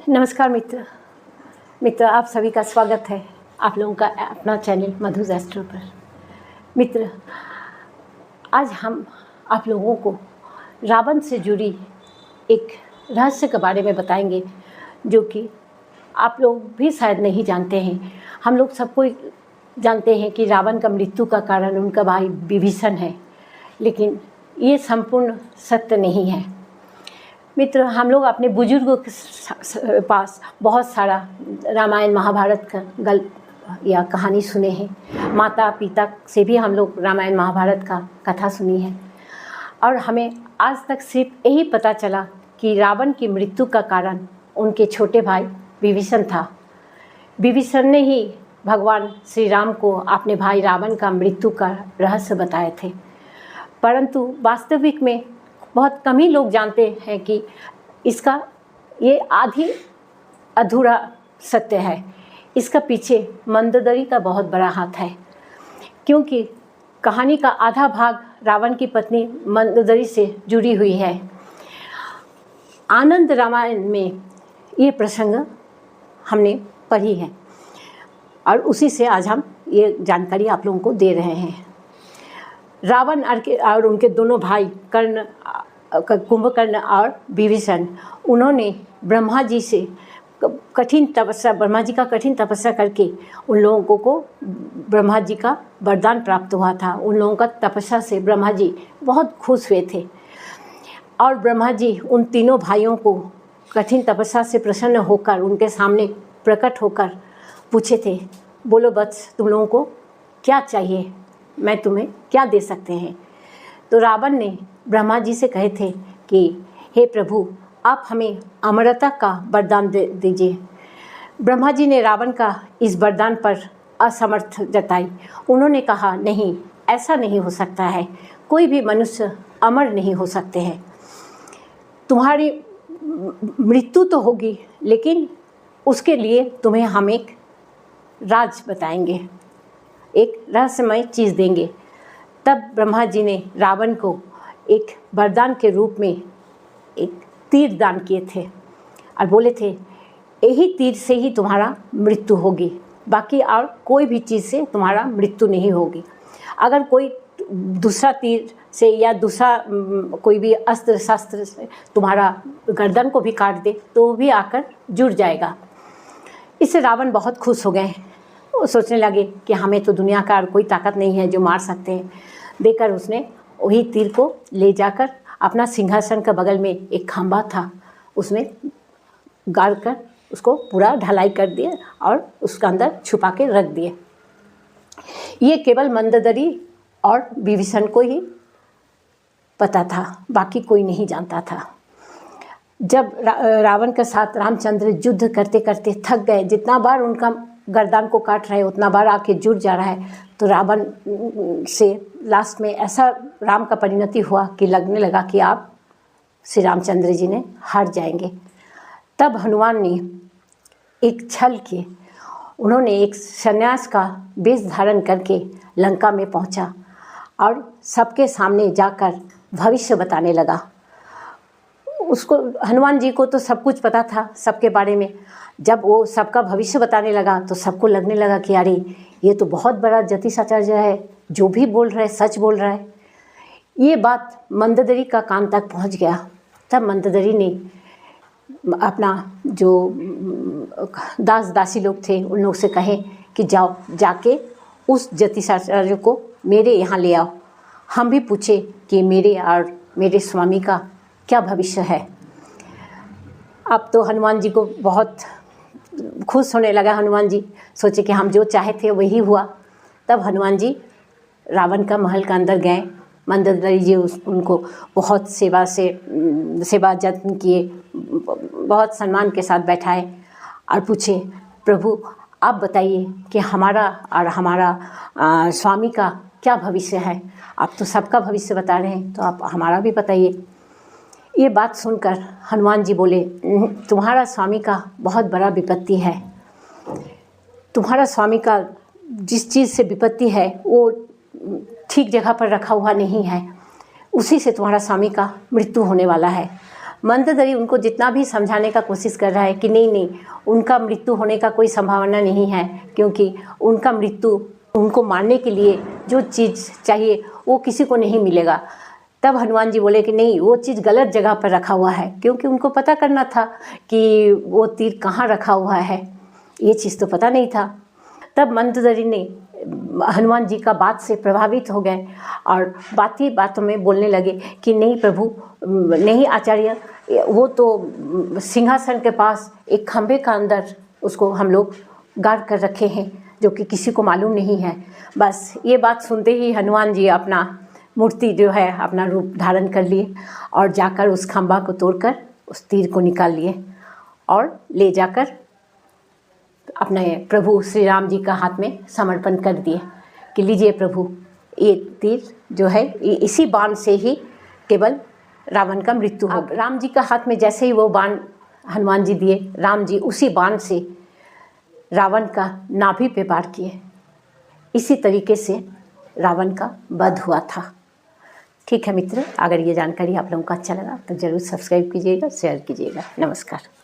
नमस्कार मित्र आप सभी का स्वागत है आप लोगों का अपना चैनल मधुज एस्ट्रो पर। मित्र, आज हम आप लोगों को रावण से जुड़ी एक रहस्य के बारे में बताएंगे जो कि आप लोग भी शायद नहीं जानते हैं। हम लोग सबको जानते हैं कि रावण का मृत्यु का कारण उनका भाई विभीषण है, लेकिन ये संपूर्ण सत्य नहीं है। मित्र, हम लोग अपने बुजुर्गों के पास बहुत सारा रामायण महाभारत का गल्प या कहानी सुने हैं। माता पिता से भी हम लोग रामायण महाभारत का कथा सुनी है और हमें आज तक सिर्फ यही पता चला कि रावण की मृत्यु का कारण उनके छोटे भाई विभीषण था। विभीषण ने ही भगवान श्री राम को अपने भाई रावण का मृत्यु का रहस्य बताए थे, परंतु वास्तविक में बहुत कम ही लोग जानते हैं कि इसका ये आधी अधूरा सत्य है। इसका पीछे मंदोदरी का बहुत बड़ा हाथ है, क्योंकि कहानी का आधा भाग रावण की पत्नी मंदोदरी से जुड़ी हुई है। आनंद रामायण में ये प्रसंग हमने पढ़ी है और उसी से आज हम ये जानकारी आप लोगों को दे रहे हैं। रावण और उनके दोनों भाई कुंभकर्ण और विभीषण, उन्होंने ब्रह्मा जी से ब्रह्मा जी का कठिन तपस्या करके उन लोगों को ब्रह्मा जी का वरदान प्राप्त हुआ था। उन लोगों का तपस्या से ब्रह्मा जी बहुत खुश हुए थे और ब्रह्मा जी उन तीनों भाइयों को कठिन तपस्या से प्रसन्न होकर उनके सामने प्रकट होकर पूछे थे, बोलो वत्स, तुम लोगों को क्या चाहिए, मैं तुम्हें क्या दे सकते हैं। तो रावण ने ब्रह्मा जी से कहे थे कि हे प्रभु, आप हमें अमरता का वरदान दे दीजिए। ब्रह्मा जी ने रावण का इस वरदान पर असमर्थ जताई। उन्होंने कहा, नहीं, ऐसा नहीं हो सकता है, कोई भी मनुष्य अमर नहीं हो सकते हैं। तुम्हारी मृत्यु तो होगी, लेकिन उसके लिए तुम्हें हम एक राज बताएंगे, एक रहस्यमय चीज़ देंगे। तब ब्रह्मा जी ने रावण को एक वरदान के रूप में एक तीर दान किए थे और बोले थे, यही तीर से ही तुम्हारा मृत्यु होगी, बाकी और कोई भी चीज़ से तुम्हारा मृत्यु नहीं होगी। अगर कोई दूसरा तीर से या दूसरा कोई भी अस्त्र शस्त्र से तुम्हारा गर्दन को भी काट दे तो वो भी आकर जुड़ जाएगा। इससे रावण बहुत खुश हो गए। वो सोचने लगे कि हमें तो दुनिया का कोई ताकत नहीं है जो मार सकते हैं। देकर उसने वही तीर को ले जाकर अपना सिंहासन के बगल में एक खंभा था, उसमें गाड़ कर उसको पूरा ढलाई कर दिए और उसके अंदर छुपा के रख दिए। ये केवल मंदोदरी और विभीषण को ही पता था, बाकी कोई नहीं जानता था। जब रावण के साथ रामचंद्र युद्ध करते करते थक गए, जितना बार उनका गर्दन को काट रहे उतना बार आके जुड़ जा रहा है, तो रावण से लास्ट में ऐसा राम का परिणति हुआ कि लगने लगा कि आप श्री रामचंद्र जी ने हार जाएंगे। तब हनुमान ने एक छल किए, उन्होंने एक सन्यास का वेश धारण करके लंका में पहुंचा और सबके सामने जाकर भविष्य बताने लगा। उसको हनुमान जी को तो सब कुछ पता था सबके बारे में। जब वो सबका भविष्य बताने लगा तो सबको लगने लगा कि अरे ये तो बहुत बड़ा ज्योतिषाचार्य है, जो भी बोल रहा है सच बोल रहा है। ये बात मंदोदरी का कान तक पहुंच गया। तब मंदोदरी ने अपना जो दास दासी लोग थे उन लोग से कहे कि जाओ, जाके उस ज्योतिषाचार्य को मेरे यहाँ ले आओ, हम भी पूछे कि मेरे और मेरे स्वामी का क्या भविष्य है। अब तो हनुमान जी को बहुत खुश होने लगा। हनुमान जी सोचे कि हम जो चाहे थे वही हुआ। तब हनुमान जी रावण का महल के अंदर गए। मंदोदरी जी उनको बहुत सेवा जत्न किए, बहुत सम्मान के साथ बैठाए और पूछे, प्रभु आप बताइए कि हमारा और हमारा स्वामी का क्या भविष्य है। आप तो सबका भविष्य बता रहे हैं, तो आप हमारा भी बताइए। ये बात सुनकर हनुमान जी बोले, तुम्हारा स्वामी का बहुत बड़ा विपत्ति है। तुम्हारा स्वामी का जिस चीज़ से विपत्ति है वो ठीक जगह पर रखा हुआ नहीं है, उसी से तुम्हारा स्वामी का मृत्यु होने वाला है। मंदोदरी उनको जितना भी समझाने का कोशिश कर रहा है कि नहीं नहीं, उनका मृत्यु होने का कोई संभावना नहीं है, क्योंकि उनका मृत्यु, उनको मारने के लिए जो चीज़ चाहिए वो किसी को नहीं मिलेगा। तब हनुमान जी बोले कि नहीं, वो चीज़ गलत जगह पर रखा हुआ है, क्योंकि उनको पता करना था कि वो तीर कहाँ रखा हुआ है, ये चीज़ तो पता नहीं था। तब मंदोदरी ने हनुमान जी का बात से प्रभावित हो गए और बातों में बोलने लगे कि नहीं प्रभु, नहीं आचार्य, वो तो सिंहासन के पास एक खंभे का अंदर उसको हम लोग गाड़ कर रखे हैं, जो कि किसी को मालूम नहीं है। बस ये बात सुनते ही हनुमान जी अपना मूर्ति जो है, अपना रूप धारण कर लिए और जाकर उस खंभा को तोड़कर उस तीर को निकाल लिए और ले जाकर अपने प्रभु श्री राम जी का हाथ में समर्पण कर दिए कि लीजिए प्रभु, ये तीर जो है इसी बाण से ही केवल रावण का मृत्यु हो। राम जी का हाथ में जैसे ही वो बाण हनुमान जी दिए, राम जी उसी बाण से रावण का नाभि पे वार किए। इसी तरीके से रावण का वध हुआ था। ठीक है मित्र, अगर ये जानकारी आप लोगों को अच्छा लगा तो ज़रूर सब्सक्राइब कीजिएगा, शेयर कीजिएगा। नमस्कार।